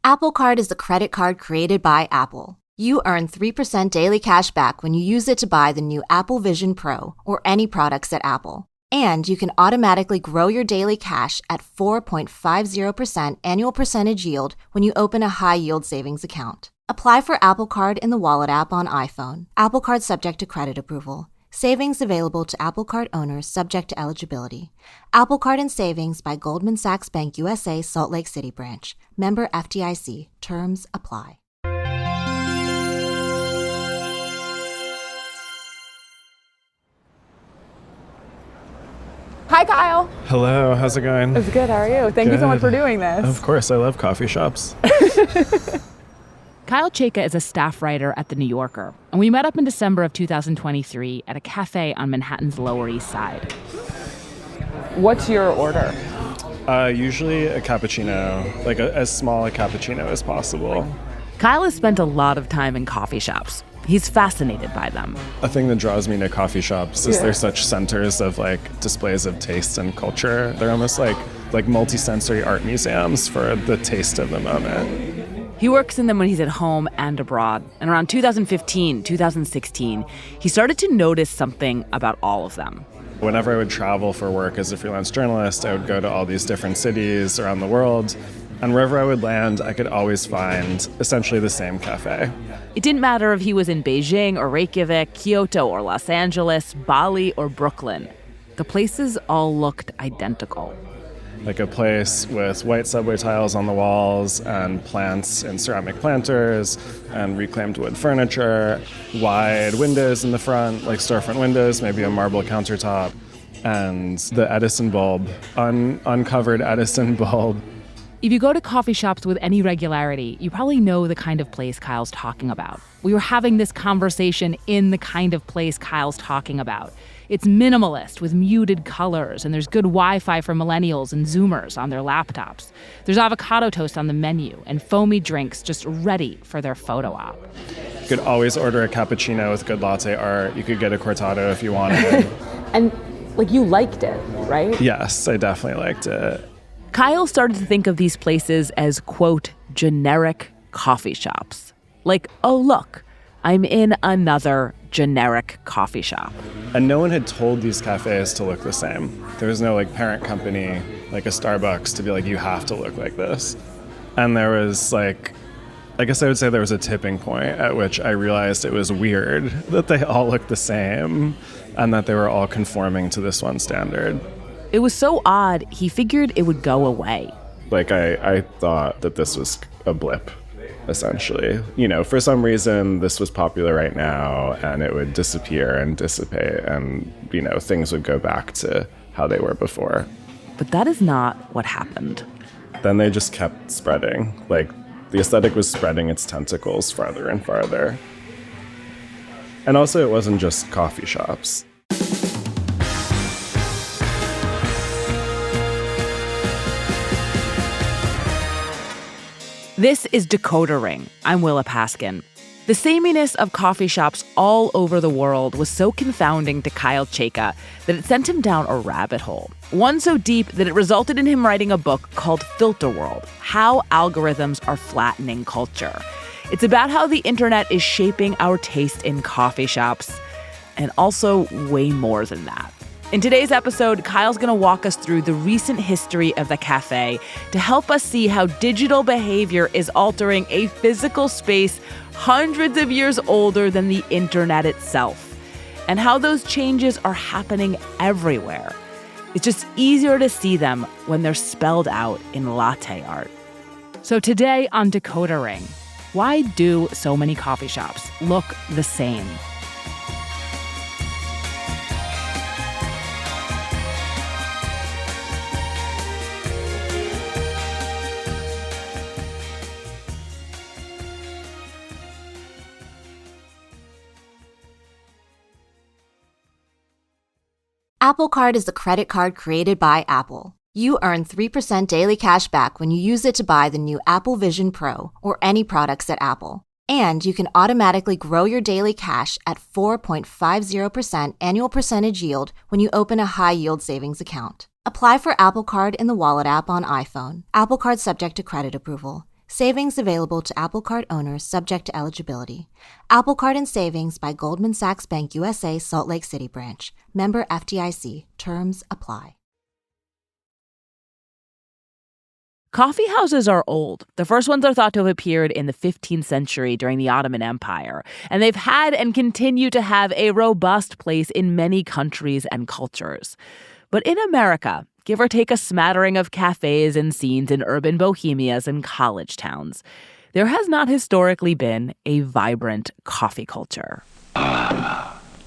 Apple Card is the credit card created by Apple. You earn 3% daily cash back when you use it to buy the new Apple Vision Pro or any products at Apple. And you can automatically grow your daily cash at 4.50% annual percentage yield when you open a high-yield savings account. Apply for Apple Card in the Wallet app on iPhone. Apple Card subject to credit approval. Savings available to Apple Card owners subject to eligibility. Apple Card and Savings by Goldman Sachs Bank USA, Salt Lake City branch. Member FDIC. Terms apply. Hi, Kyle. Hello, how's it going? It's good, how are you? Thank you so much for doing this. Of course, I love coffee shops. Kyle Chayka is a staff writer at The New Yorker, and we met up in December of 2023 at a cafe on Manhattan's Lower East Side. What's your order? Usually a cappuccino, like as small a cappuccino as possible. Kyle has spent a lot of time in coffee shops. He's fascinated by them. A thing that draws me to coffee shops is they're such centers of like displays of taste and culture. They're almost like multi-sensory art museums for the taste of the moment. He works in them when he's at home and abroad. And around 2015, 2016, he started to notice something about all of them. Whenever I would travel for work as a freelance journalist, I would go to all these different cities around the world. And wherever I would land, I could always find essentially the same cafe. It didn't matter if he was in Beijing or Reykjavik, Kyoto or Los Angeles, Bali or Brooklyn. The places all looked identical. Like a place with white subway tiles on the walls and plants in ceramic planters and reclaimed wood furniture, wide windows in the front, like storefront windows, maybe a marble countertop, and the Edison bulb, uncovered Edison bulb. If you go to coffee shops with any regularity, you probably know the kind of place Kyle's talking about. We were having this conversation in the kind of place Kyle's talking about. It's minimalist with muted colors, and there's good Wi-Fi for millennials and Zoomers on their laptops. There's avocado toast on the menu and foamy drinks just ready for their photo op. You could always order a cappuccino with good latte art. You could get a cortado if you wanted. And you liked it, right? Yes, I definitely liked it. Kyle started to think of these places as, quote, generic coffee shops. Like, oh, look, I'm in another generic coffee shop. And no one had told these cafes to look the same. There was no parent company, like a Starbucks, to be like, you have to look like this. And there was I guess I would say there was a tipping point at which I realized it was weird that they all looked the same and that they were all conforming to this one standard. It was so odd, he figured it would go away. I thought that this was a blip, essentially. For some reason, this was popular right now, and it would disappear and dissipate, and, things would go back to how they were before. But that is not what happened. Then they just kept spreading. The aesthetic was spreading its tentacles farther and farther. And also, it wasn't just coffee shops. This is Decoder Ring. I'm Willa Paskin. The sameness of coffee shops all over the world was so confounding to Kyle Chayka that it sent him down a rabbit hole. One so deep that it resulted in him writing a book called Filterworld: How Algorithms Are Flattening Culture. It's about how the internet is shaping our taste in coffee shops, and also way more than that. In today's episode, Kyle's going to walk us through the recent history of the cafe to help us see how digital behavior is altering a physical space hundreds of years older than the internet itself, and how those changes are happening everywhere. It's just easier to see them when they're spelled out in latte art. So today on Decoder Ring, why do so many coffee shops look the same? Apple Card is the credit card created by Apple. You earn 3% daily cash back when you use it to buy the new Apple Vision Pro or any products at Apple. And you can automatically grow your daily cash at 4.50% annual percentage yield when you open a high-yield savings account. Apply for Apple Card in the Wallet app on iPhone. Apple Card subject to credit approval. Savings available to Apple Card owners subject to eligibility. Apple Card and Savings by Goldman Sachs Bank USA, Salt Lake City branch. Member FDIC. Terms apply. Coffee houses are old. The first ones are thought to have appeared in the 15th century during the Ottoman Empire, and they've had and continue to have a robust place in many countries and cultures. But in America, give or take a smattering of cafes and scenes in urban bohemias and college towns, there has not historically been a vibrant coffee culture.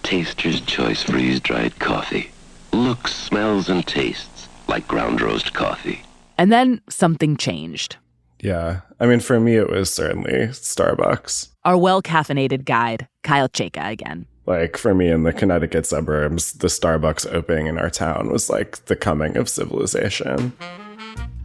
Taster's Choice freeze-dried coffee. Looks, smells, and tastes like ground roast coffee. And then something changed. Yeah. I mean, for me, it was certainly Starbucks. Our well-caffeinated guide, Kyle Chayka again. Like, for me in the Connecticut suburbs, the Starbucks opening in our town was like the coming of civilization.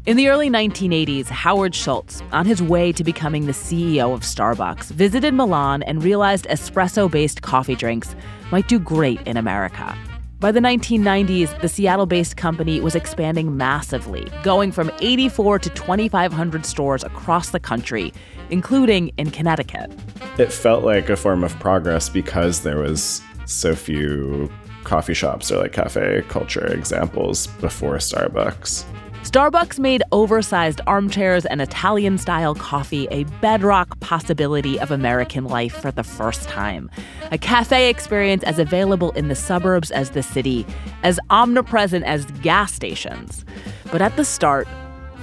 In the early 1980s, Howard Schultz, on his way to becoming the CEO of Starbucks, visited Milan and realized espresso-based coffee drinks might do great in America. By the 1990s, the Seattle-based company was expanding massively, going from 84 to 2,500 stores across the country, including in Connecticut. It felt like a form of progress because there was so few coffee shops or like cafe culture examples before Starbucks. Starbucks made oversized armchairs and Italian-style coffee a bedrock possibility of American life for the first time. A cafe experience as available in the suburbs as the city, as omnipresent as gas stations. But at the start,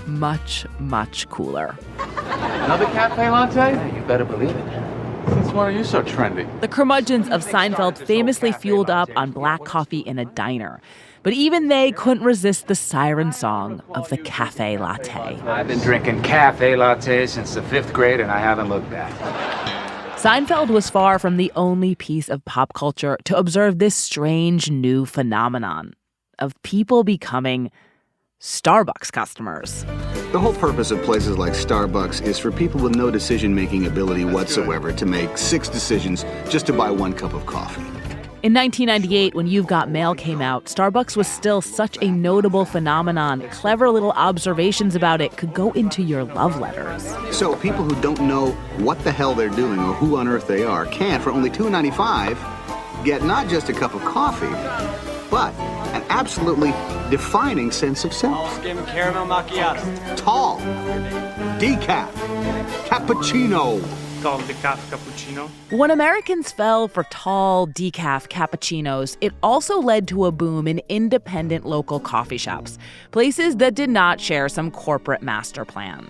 much, much cooler. Another cafe latte? You better believe it. Since when are you so trendy? The curmudgeons of Seinfeld famously fueled up on black coffee in a diner. But even they couldn't resist the siren song of the cafe latte. I've been drinking cafe lattes since the 5th grade, and I haven't looked back. Seinfeld was far from the only piece of pop culture to observe this strange new phenomenon of people becoming Starbucks customers. The whole purpose of places like Starbucks is for people with no decision-making ability whatsoever to make 6 decisions just to buy 1 cup of coffee. In 1998, when You've Got Mail came out, Starbucks was still such a notable phenomenon. Clever little observations about it could go into your love letters. So people who don't know what the hell they're doing or who on earth they are can, for only $2.95, get not just a cup of coffee, but an absolutely defining sense of self. All skim caramel macchiato. Tall, decaf, cappuccino. Called decaf cappuccino. When Americans fell for tall, decaf cappuccinos, it also led to a boom in independent local coffee shops, places that did not share some corporate master plan.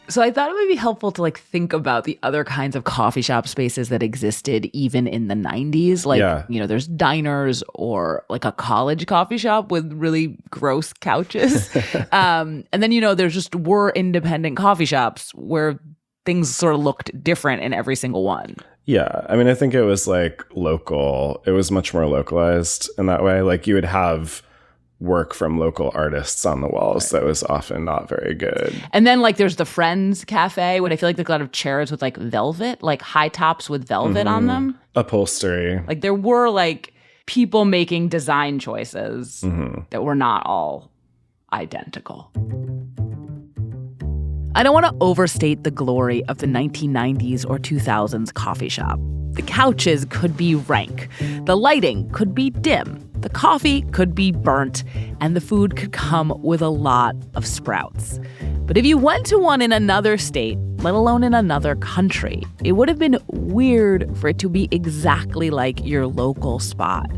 So I thought it would be helpful to think about the other kinds of coffee shop spaces that existed even in the 90s. There's diners or a college coffee shop with really gross couches. And then, there just were independent coffee shops where things sort of looked different in every single one. Yeah. I mean, I think it was local. It was much more localized in that way. You would have work from local artists on the walls that was often not very good. And then there's the Friends Cafe, what I feel there's a lot of chairs with velvet, high tops with velvet on them. Upholstery. There were people making design choices that were not all identical. I don't want to overstate the glory of the 1990s or 2000s coffee shop. The couches could be rank, the lighting could be dim, the coffee could be burnt, and the food could come with a lot of sprouts. But if you went to one in another state, let alone in another country, it would have been weird for it to be exactly like your local spot.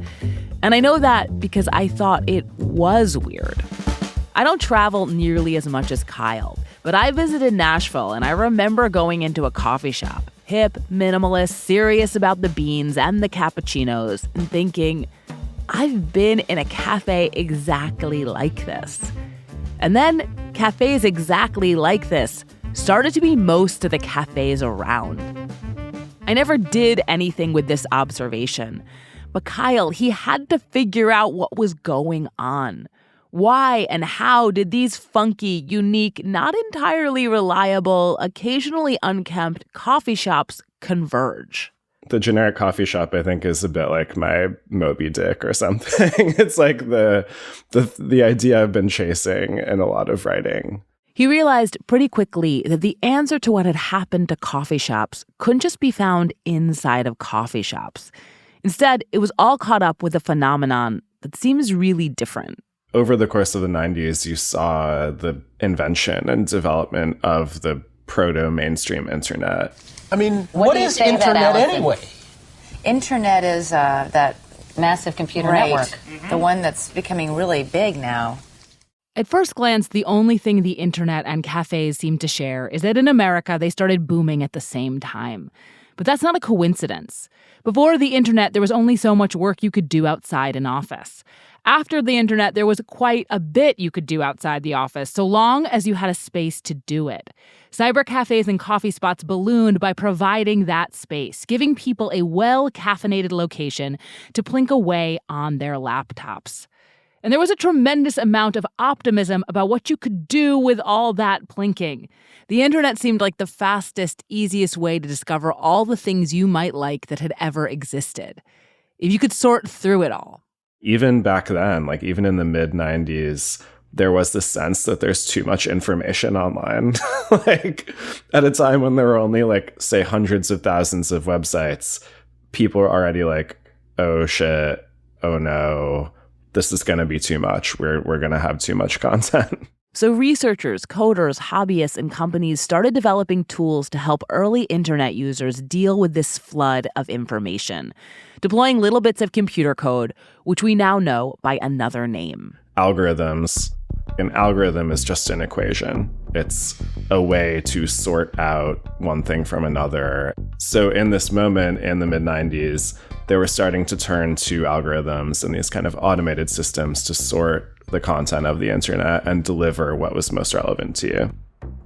And I know that because I thought it was weird. I don't travel nearly as much as Kyle, but I visited Nashville and I remember going into a coffee shop, hip, minimalist, serious about the beans and the cappuccinos, and thinking, I've been in a cafe exactly like this. And then cafes exactly like this started to be most of the cafes around. I never did anything with this observation, but Kyle, he had to figure out what was going on. Why and how did these funky, unique, not entirely reliable, occasionally unkempt coffee shops converge? The generic coffee shop, I think, is a bit like my Moby Dick or something. It's the idea I've been chasing in a lot of writing. He realized pretty quickly that the answer to what had happened to coffee shops couldn't just be found inside of coffee shops. Instead, it was all caught up with a phenomenon that seems really different. Over the course of the 90s, you saw the invention and development of the proto-mainstream internet. I mean, what is internet anyway? Internet is that massive computer network, the one that's becoming really big now. At first glance, the only thing the internet and cafes seem to share is that in America, they started booming at the same time. But that's not a coincidence. Before the internet, there was only so much work you could do outside an office. After the internet, there was quite a bit you could do outside the office, so long as you had a space to do it. Cyber cafes and coffee spots ballooned by providing that space, giving people a well-caffeinated location to plink away on their laptops. And there was a tremendous amount of optimism about what you could do with all that plinking. The internet seemed like the fastest, easiest way to discover all the things you might like that had ever existed. If you could sort through it all. Even back then, like even in the mid-90s, there was this sense that there's too much information online. Like at a time when there were only like, say, hundreds of thousands of websites, people are already like, oh shit, oh no, this is going to be too much. We're going to have too much content. So researchers, coders, hobbyists, and companies started developing tools to help early internet users deal with this flood of information, deploying little bits of computer code, which we now know by another name. Algorithms. An algorithm is just an equation. It's a way to sort out one thing from another. So in this moment in the mid-90s, they were starting to turn to algorithms and these kind of automated systems to sort the content of the internet and deliver what was most relevant to you.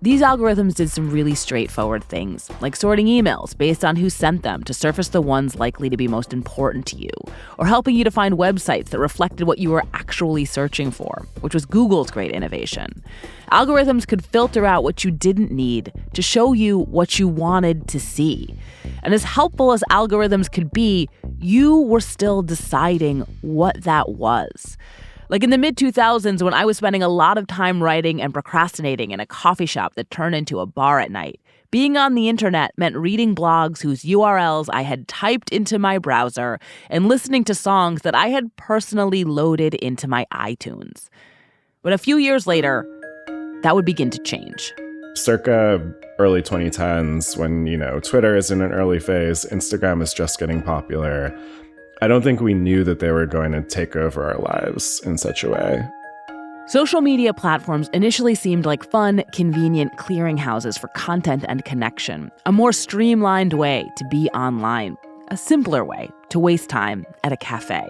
These algorithms did some really straightforward things, like sorting emails based on who sent them to surface the ones likely to be most important to you, or helping you to find websites that reflected what you were actually searching for, which was Google's great innovation. Algorithms could filter out what you didn't need to show you what you wanted to see. And as helpful as algorithms could be, you were still deciding what that was. Like in the mid-2000s, when I was spending a lot of time writing and procrastinating in a coffee shop that turned into a bar at night, being on the internet meant reading blogs whose URLs I had typed into my browser and listening to songs that I had personally loaded into my iTunes. But a few years later, that would begin to change. Circa early 2010s, when, Twitter is in an early phase, Instagram is just getting popular, I don't think we knew that they were going to take over our lives in such a way. Social media platforms initially seemed like fun, convenient clearinghouses for content and connection, a more streamlined way to be online, a simpler way to waste time at a cafe.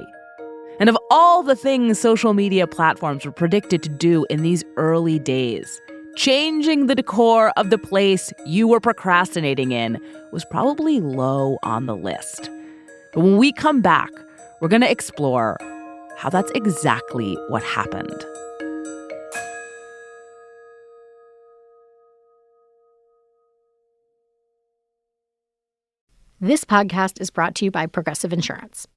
And of all the things social media platforms were predicted to do in these early days, changing the decor of the place you were procrastinating in was probably low on the list. But when we come back, we're going to explore how that's exactly what happened. This podcast is brought to you by Progressive Insurance.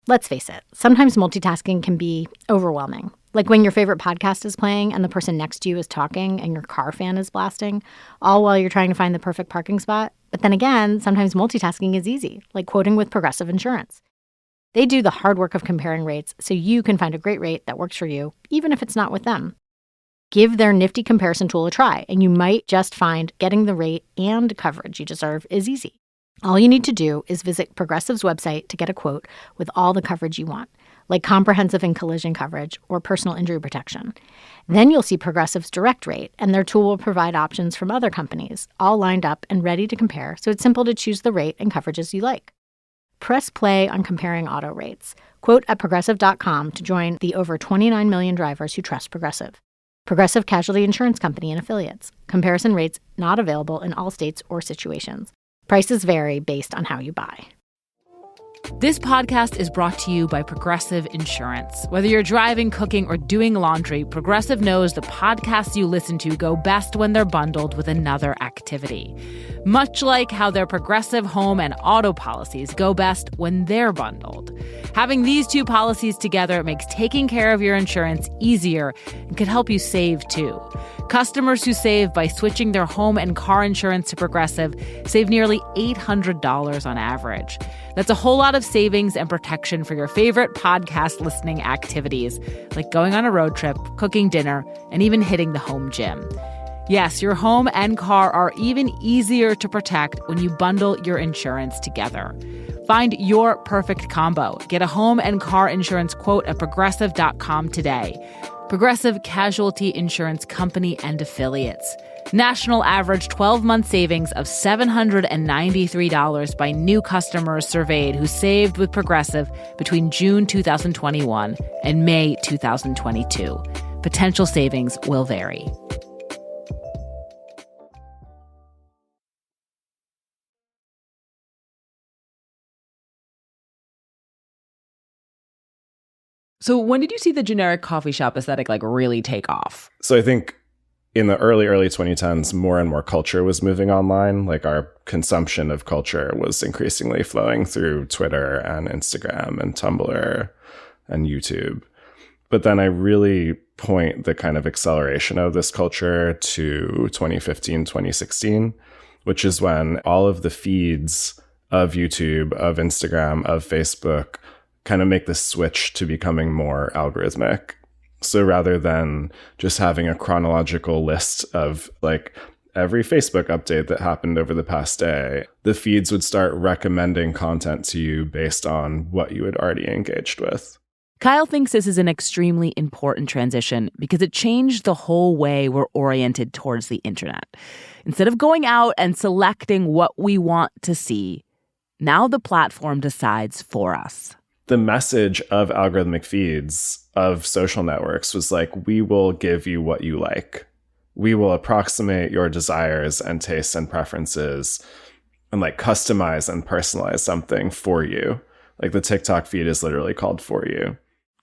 Let's face it, sometimes multitasking can be overwhelming. Like when your favorite podcast is playing and the person next to you is talking and your car fan is blasting, all while you're trying to find the perfect parking spot. But then again, sometimes multitasking is easy, like quoting with Progressive Insurance. They do the hard work of comparing rates so you can find a great rate that works for you, even if it's not with them. Give their nifty comparison tool a try, and you might just find getting the rate and coverage you deserve is easy. All you need to do is visit Progressive's website to get a quote with all the coverage you want, like comprehensive and collision coverage or personal injury protection. Then you'll see Progressive's direct rate, and their tool will provide options from other companies, all lined up and ready to compare, so it's simple to choose the rate and coverages you like. Press play on comparing auto rates. Quote at Progressive.com to join the over 29 million drivers who trust Progressive. Progressive Casualty Insurance Company and Affiliates. Comparison rates not available in all states or situations. Prices vary based on how you buy. This podcast is brought to you by Progressive Insurance. Whether you're driving, cooking, or doing laundry, Progressive knows the podcasts you listen to go best when they're bundled with another activity. Much like how their Progressive home and auto policies go best when they're bundled. Having these two policies together makes taking care of your insurance easier and could help you save, too. Customers who save by switching their home and car insurance to Progressive save nearly $800 on average. That's a whole lot of savings and protection for your favorite podcast listening activities, like going on a road trip, cooking dinner, and even hitting the home gym. Yes, your home and car are even easier to protect when you bundle your insurance together. Find your perfect combo. Get a home and car insurance quote at Progressive.com today. Progressive Casualty Insurance Company and Affiliates. National average 12-month savings of $793 by new customers surveyed who saved with Progressive between June 2021 and May 2022. Potential savings will vary. So when did you see the generic coffee shop aesthetic really take off? So I think in the early 2010s, more and more culture was moving online. Like our consumption of culture was increasingly flowing through Twitter and Instagram and Tumblr and YouTube. But then I really point the kind of acceleration of this culture to 2015, 2016, which is when all of the feeds of YouTube, of Instagram, of Facebook kind of make the switch to becoming more algorithmic. So rather than just having a chronological list of every Facebook update that happened over the past day, the feeds would start recommending content to you based on what you had already engaged with. Kyle thinks this is an extremely important transition because it changed the whole way we're oriented towards the internet. Instead of going out and selecting what we want to see, now the platform decides for us. The message of algorithmic feeds, of social networks, was we will give you what you like. We will approximate your desires and tastes and preferences and customize and personalize something for you. The TikTok feed is literally called For You.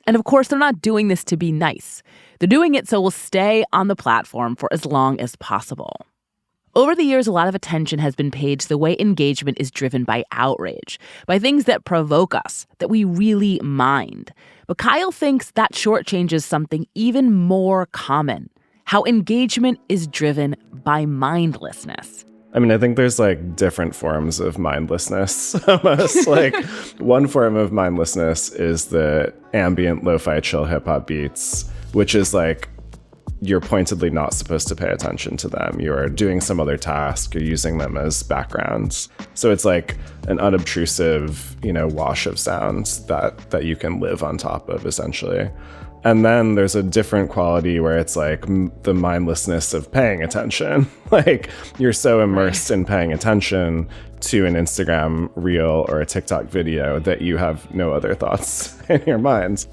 And of course, they're not doing this to be nice. They're doing it so we'll stay on the platform for as long as possible. Over the years, a lot of attention has been paid to the way engagement is driven by outrage, by things that provoke us, that we really mind. But Kyle thinks that shortchanges something even more common, how engagement is driven by mindlessness. I mean, I think there's different forms of mindlessness. Almost one form of mindlessness is the ambient lo-fi chill hip-hop beats, which is you're pointedly not supposed to pay attention to them. You're doing some other task. You're using them as backgrounds. So it's an unobtrusive, wash of sounds that you can live on top of, essentially. And then there's a different quality where it's the mindlessness of paying attention. You're so immersed in paying attention to an Instagram reel or a TikTok video that you have no other thoughts in your mind.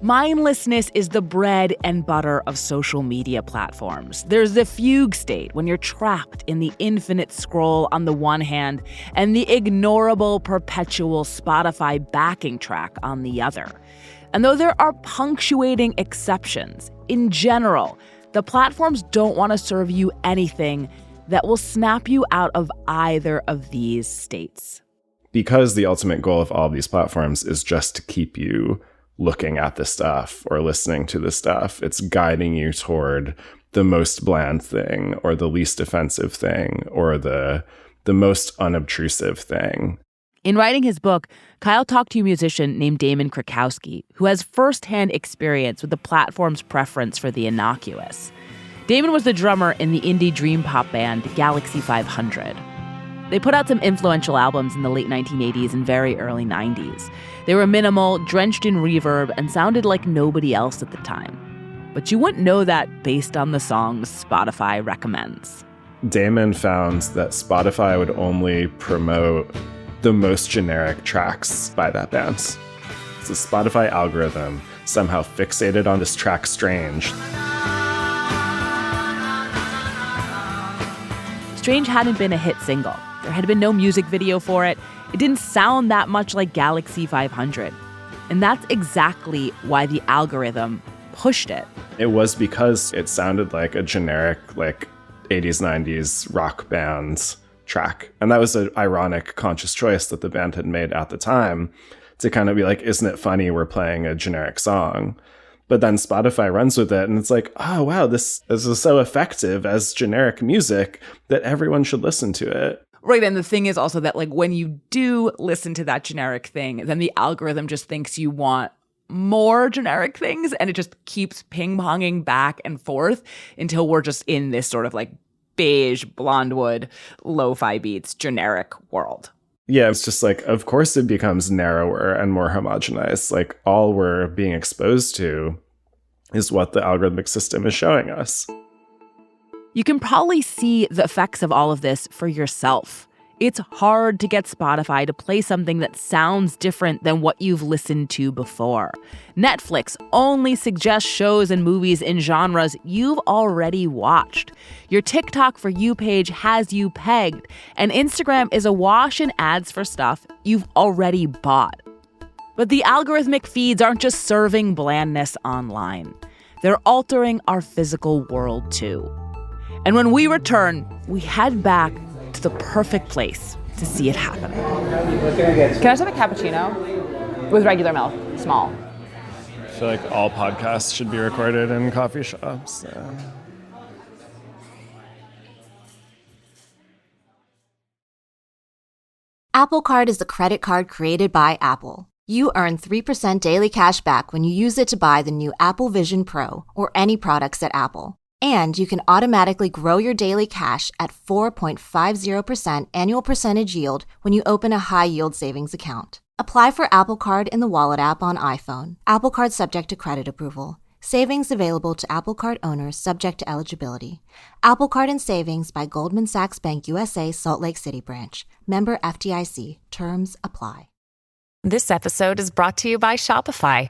Mindlessness is the bread and butter of social media platforms. There's the fugue state when you're trapped in the infinite scroll on the one hand and the ignorable perpetual Spotify backing track on the other. And though there are punctuating exceptions, in general, the platforms don't want to serve you anything that will snap you out of either of these states. Because the ultimate goal of all of these platforms is just to keep you looking at the stuff or listening to the stuff. It's guiding you toward the most bland thing or the least offensive thing or the most unobtrusive thing. In writing his book, Kyle talked to a musician named Damon Krakowski, who has firsthand experience with the platform's preference for the innocuous. Damon was the drummer in the indie dream pop band Galaxy 500. They put out some influential albums in the late 1980s and very early 90s. They were minimal, drenched in reverb, and sounded like nobody else at the time. But you wouldn't know that based on the songs Spotify recommends. Damon found that Spotify would only promote the most generic tracks by that band. The Spotify algorithm somehow fixated on this track Strange. Strange hadn't been a hit single. There had been no music video for it. It didn't sound that much like Galaxy 500. And that's exactly why the algorithm pushed it. It was because it sounded like a generic, 80s, 90s rock band track. And that was an ironic, conscious choice that the band had made at the time to kind of be isn't it funny we're playing a generic song? But then Spotify runs with it, and it's like, oh, wow, this is so effective as generic music that everyone should listen to it. Right, and the thing is also that, like, when you do listen to that generic thing, then the algorithm just thinks you want more generic things, and it just keeps ping-ponging back and forth until we're just in this sort of, like, beige, blonde-wood, lo-fi beats generic world. Yeah, it's just like, of course it becomes narrower and more homogenized. Like, all we're being exposed to is what the algorithmic system is showing us. You can probably see the effects of all of this for yourself. It's hard to get Spotify to play something that sounds different than what you've listened to before. Netflix only suggests shows and movies in genres you've already watched. Your TikTok For You page has you pegged, and Instagram is awash in ads for stuff you've already bought. But the algorithmic feeds aren't just serving blandness online. They're altering our physical world too. And when we return, we head back to the perfect place to see it happen. Can I just have a cappuccino with regular milk, small? I feel like all podcasts should be recorded in coffee shops. Apple Card is the credit card created by Apple. You earn 3% daily cash back when you use it to buy the new Apple Vision Pro or any products at Apple. And you can automatically grow your daily cash at 4.50% annual percentage yield when you open a high-yield savings account. Apply for Apple Card in the Wallet app on iPhone. Apple Card subject to credit approval. Savings available to Apple Card owners subject to eligibility. Apple Card and Savings by Goldman Sachs Bank USA, Salt Lake City branch. Member FDIC. Terms apply. This episode is brought to you by Shopify.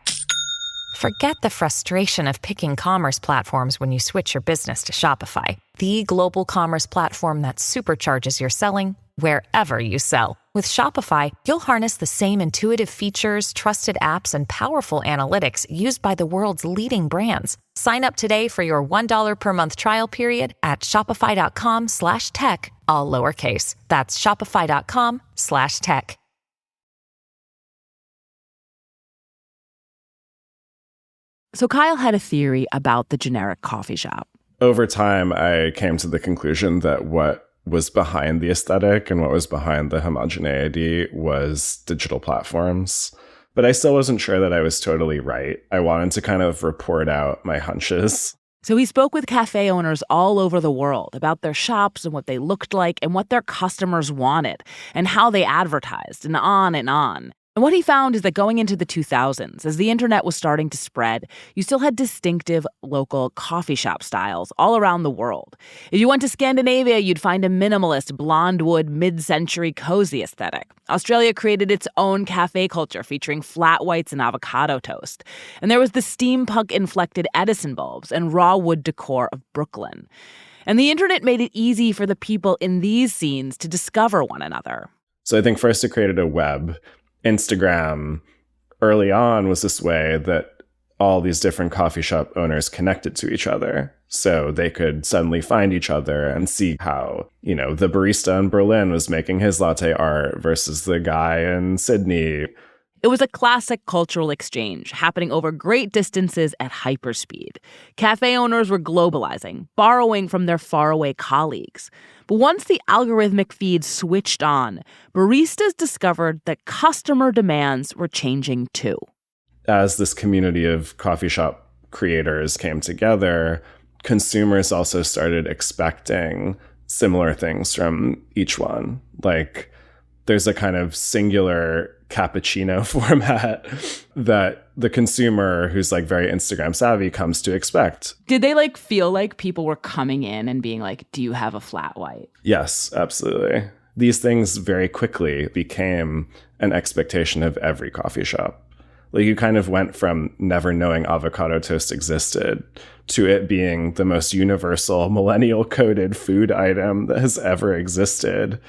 Forget the frustration of picking commerce platforms when you switch your business to Shopify, the global commerce platform that supercharges your selling wherever you sell. With Shopify, you'll harness the same intuitive features, trusted apps, and powerful analytics used by the world's leading brands. Sign up today for your $1 per month trial period at shopify.com/tech, all lowercase. That's shopify.com/tech. So Kyle had a theory about the generic coffee shop. Over time, I came to the conclusion that what was behind the aesthetic and what was behind the homogeneity was digital platforms. But I still wasn't sure that I was totally right. I wanted to kind of report out my hunches. So he spoke with cafe owners all over the world about their shops and what they looked like and what their customers wanted and how they advertised and on and on. And what he found is that going into the 2000s, as the internet was starting to spread, you still had distinctive local coffee shop styles all around the world. If you went to Scandinavia, you'd find a minimalist, blonde wood, mid-century cozy aesthetic. Australia created its own cafe culture featuring flat whites and avocado toast. And there was the steampunk-inflected Edison bulbs and raw wood decor of Brooklyn. And the internet made it easy for the people in these scenes to discover one another. So I think first it created a web. Instagram early on was this way that all these different coffee shop owners connected to each other. So they could suddenly find each other and see how, the barista in Berlin was making his latte art versus the guy in Sydney. It was a classic cultural exchange happening over great distances at hyperspeed. Cafe owners were globalizing, borrowing from their faraway colleagues. But once the algorithmic feed switched on, baristas discovered that customer demands were changing too. As this community of coffee shop creators came together, consumers also started expecting similar things from each one. Like, there's a kind of singular cappuccino format that the consumer who's like very Instagram savvy comes to expect. Did they feel like people were coming in and being like, do you have a flat white? Yes, absolutely. These things very quickly became an expectation of every coffee shop. Like, you kind of went from never knowing avocado toast existed to it being the most universal millennial coded food item that has ever existed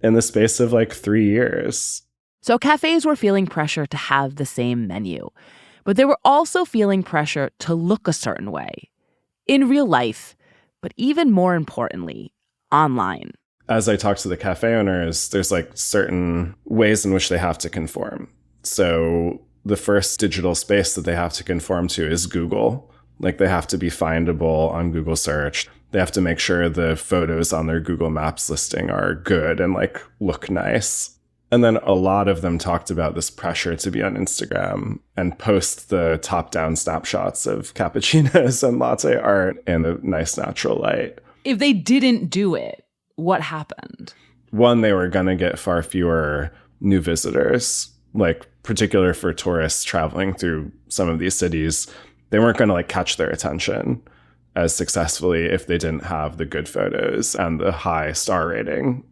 in the space of 3 years. So cafes were feeling pressure to have the same menu, but they were also feeling pressure to look a certain way in real life, but even more importantly, online. As I talk to the cafe owners, there's certain ways in which they have to conform. So the first digital space that they have to conform to is Google. Like, they have to be findable on Google search. They have to make sure the photos on their Google Maps listing are good and like look nice. And then a lot of them talked about this pressure to be on Instagram and post the top-down snapshots of cappuccinos and latte art in a nice natural light. If they didn't do it, what happened? One, they were going to get far fewer new visitors, like particular for tourists traveling through some of these cities. They weren't going to like catch their attention as successfully if they didn't have the good photos and the high star rating.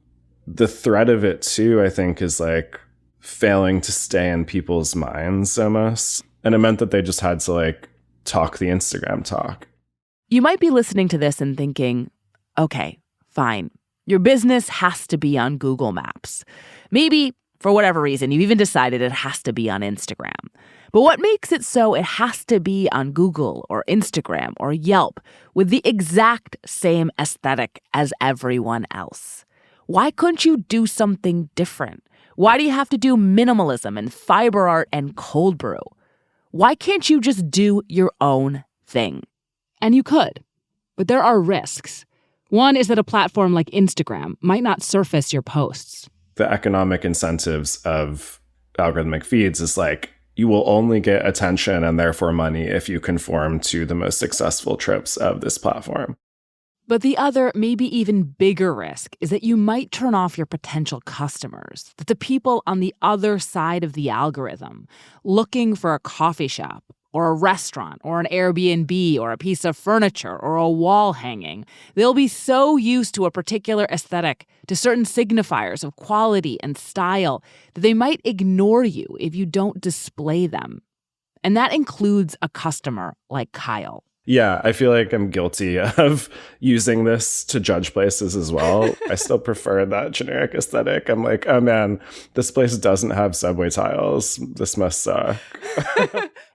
The threat of it too, I think, is like failing to stay in people's minds almost. And it meant that they just had to like talk the Instagram talk. You might be listening to this and thinking, okay, fine. Your business has to be on Google Maps. Maybe, for whatever reason, you've even decided it has to be on Instagram. But what makes it so it has to be on Google or Instagram or Yelp with the exact same aesthetic as everyone else? Why couldn't you do something different? Why do you have to do minimalism and fiber art and cold brew? Why can't you just do your own thing? And you could, but there are risks. One is that a platform like Instagram might not surface your posts. The economic incentives of algorithmic feeds is like, you will only get attention and therefore money if you conform to the most successful trips of this platform. But the other, maybe even bigger risk is that you might turn off your potential customers, that the people on the other side of the algorithm looking for a coffee shop or a restaurant or an Airbnb or a piece of furniture or a wall hanging, they'll be so used to a particular aesthetic, to certain signifiers of quality and style, that they might ignore you if you don't display them. And that includes a customer like Kyle. Yeah, I feel like I'm guilty of using this to judge places as well. I still prefer that generic aesthetic. I'm like, oh man, this place doesn't have subway tiles. This must suck.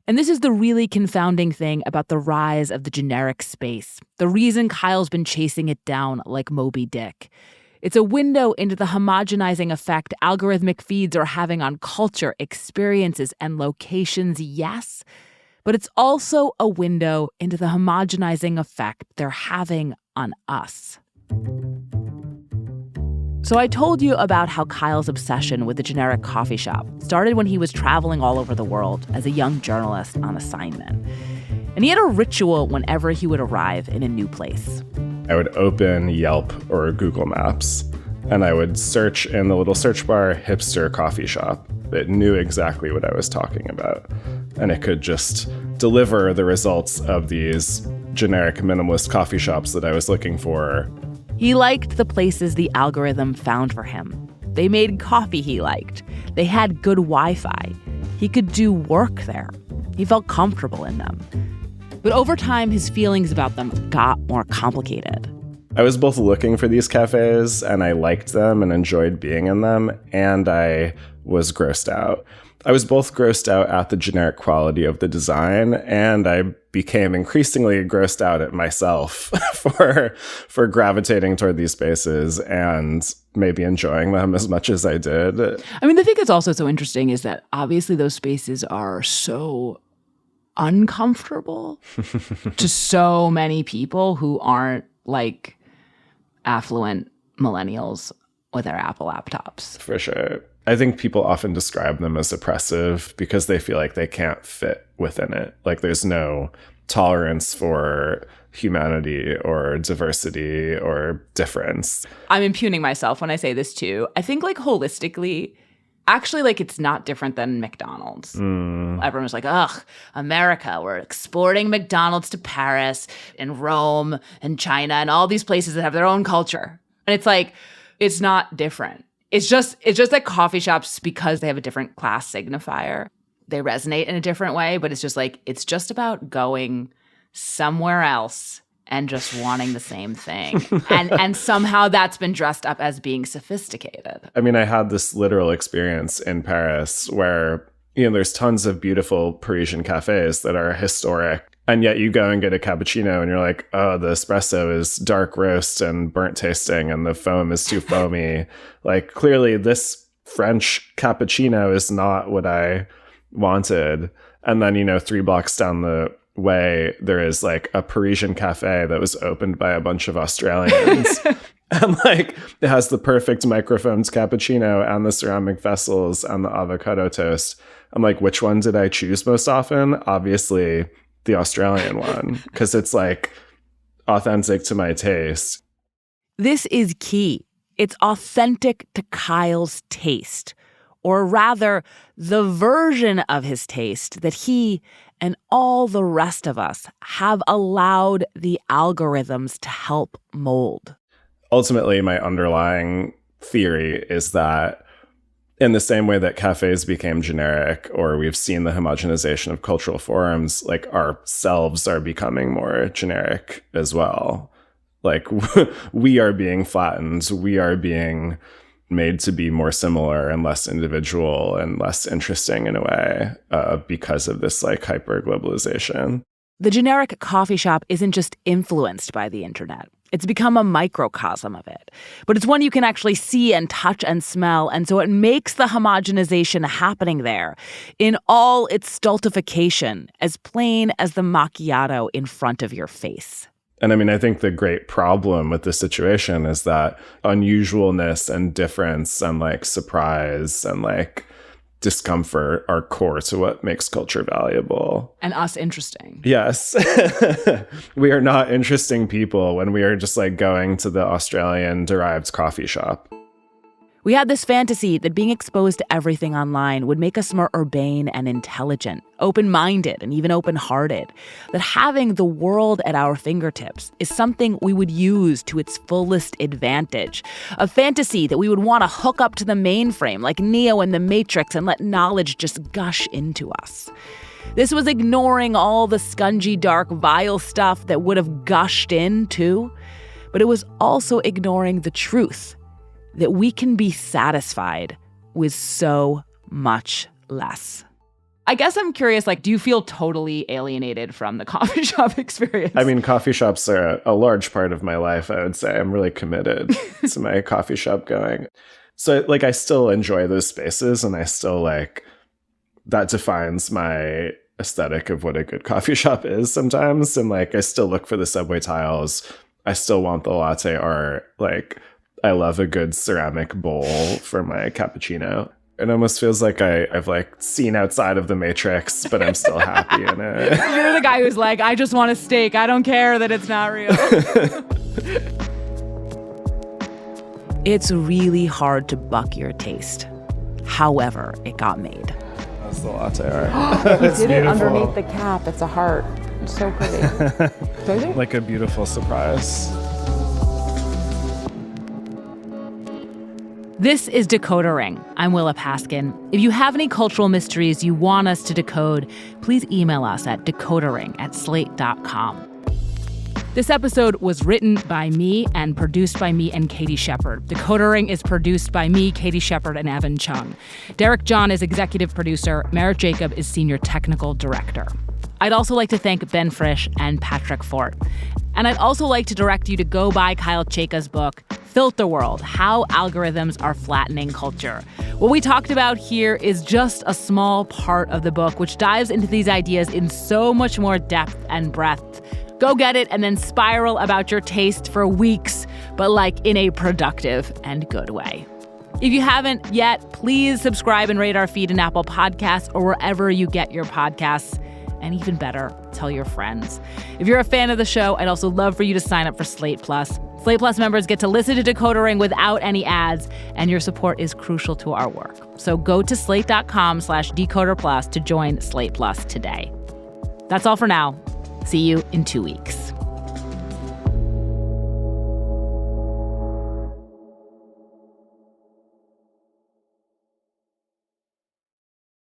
And this is the really confounding thing about the rise of the generic space. The reason Kyle's been chasing it down like Moby Dick. It's a window into the homogenizing effect algorithmic feeds are having on culture, experiences, and locations, yes. But it's also a window into the homogenizing effect they're having on us. So I told you about how Kyle's obsession with the generic coffee shop started when he was traveling all over the world as a young journalist on assignment. And he had a ritual whenever he would arrive in a new place. I would open Yelp or Google Maps, and I would search in the little search bar, hipster coffee shop. It knew exactly what I was talking about. And it could just deliver the results of these generic minimalist coffee shops that I was looking for. He liked the places the algorithm found for him. They made coffee he liked. They had good Wi-Fi. He could do work there. He felt comfortable in them. But over time, his feelings about them got more complicated. I was both looking for these cafes, and I liked them and enjoyed being in them, and I was grossed out. I was both grossed out at the generic quality of the design, and I became increasingly grossed out at myself for gravitating toward these spaces and maybe enjoying them as much as I did. I mean, the thing that's also so interesting is that obviously those spaces are so uncomfortable to so many people who aren't like affluent millennials with their Apple laptops. For sure. I think people often describe them as oppressive because they feel like they can't fit within it. Like there's no tolerance for humanity or diversity or difference. I'm impugning myself when I say this too. I think like holistically, actually like it's not different than McDonald's. Everyone was like, ugh, America, we're exporting McDonald's to Paris and Rome and China and all these places that have their own culture. And it's like, it's not different. It's just that coffee shops, because they have a different class signifier, they resonate in a different way, but it's just like, it's just about going somewhere else and just wanting the same thing. and somehow that's been dressed up as being sophisticated. I mean, I had this literal experience in Paris where, you know, there's tons of beautiful Parisian cafes that are historic. And yet you go and get a cappuccino and you're like, oh, the espresso is dark roast and burnt tasting and the foam is too foamy. Like, clearly this French cappuccino is not what I wanted. And then, 3 blocks down the way, there is like a Parisian cafe that was opened by a bunch of Australians. And like it has the perfect microphones cappuccino and the ceramic vessels and the avocado toast. I'm like, which one did I choose most often? Obviously the Australian one, because it's like authentic to my taste. This is key. It's authentic to Kyle's taste, or rather the version of his taste that he and all the rest of us have allowed the algorithms to help mold. Ultimately, my underlying theory is that in the same way that cafes became generic, or we've seen the homogenization of cultural forms, like ourselves are becoming more generic as well. Like we are being flattened. We are being made to be more similar and less individual and less interesting in a way because of this like hyper globalization. The generic coffee shop isn't just influenced by the internet. It's become a microcosm of it. But it's one you can actually see and touch and smell, and so it makes the homogenization happening there in all its stultification, as plain as the macchiato in front of your face. And I mean, I think the great problem with this situation is that unusualness and difference and like surprise and like discomfort are core to what makes culture valuable. And us interesting. Yes. We are not interesting people when we are just like going to the Australian-derived coffee shop. We had this fantasy that being exposed to everything online would make us more urbane and intelligent, open-minded and even open-hearted, that having the world at our fingertips is something we would use to its fullest advantage, a fantasy that we would want to hook up to the mainframe like Neo in the Matrix and let knowledge just gush into us. This was ignoring all the scungy, dark, vile stuff that would have gushed in, too, but it was also ignoring the truth that we can be satisfied with so much less. I guess I'm curious, like, do you feel totally alienated from the coffee shop experience? I mean, coffee shops are a large part of my life, I would say. I'm really committed to my coffee shop going. So, like, I still enjoy those spaces, and I still, like, that defines my aesthetic of what a good coffee shop is sometimes. And, like, I still look for the subway tiles. I still want the latte art. Like, I love a good ceramic bowl for my cappuccino. It almost feels like I've like seen outside of the Matrix, but I'm still happy in it. You're the guy who's like, I just want a steak. I don't care that it's not real. It's really hard to buck your taste. However, it got made. That's the latte art. You did it underneath the cap. It's a heart. It's so pretty. Like a beautiful surprise. This is Decodering. I'm Willa Paskin. If you have any cultural mysteries you want us to decode, please email us at decodering@slate.com. This episode was written by me and produced by me and Katie Shepard. Decodering is produced by me, Katie Shepard, and Evan Chung. Derek John is executive producer. Merritt Jacob is senior technical director. I'd also like to thank Ben Frisch and Patrick Fort. And I'd also like to direct you to go buy Kyle Chayka's book, Filterworld, How Algorithms Are Flattening Culture. What we talked about here is just a small part of the book, which dives into these ideas in so much more depth and breadth. Go get it and then spiral about your taste for weeks, but like in a productive and good way. If you haven't yet, please subscribe and rate our feed in Apple Podcasts or wherever you get your podcasts. And even better, tell your friends. If you're a fan of the show, I'd also love for you to sign up for Slate Plus. Slate Plus members get to listen to Decodering without any ads, and your support is crucial to our work. So go to slate.com/decoderplus to join Slate Plus today. That's all for now. See you in 2 weeks.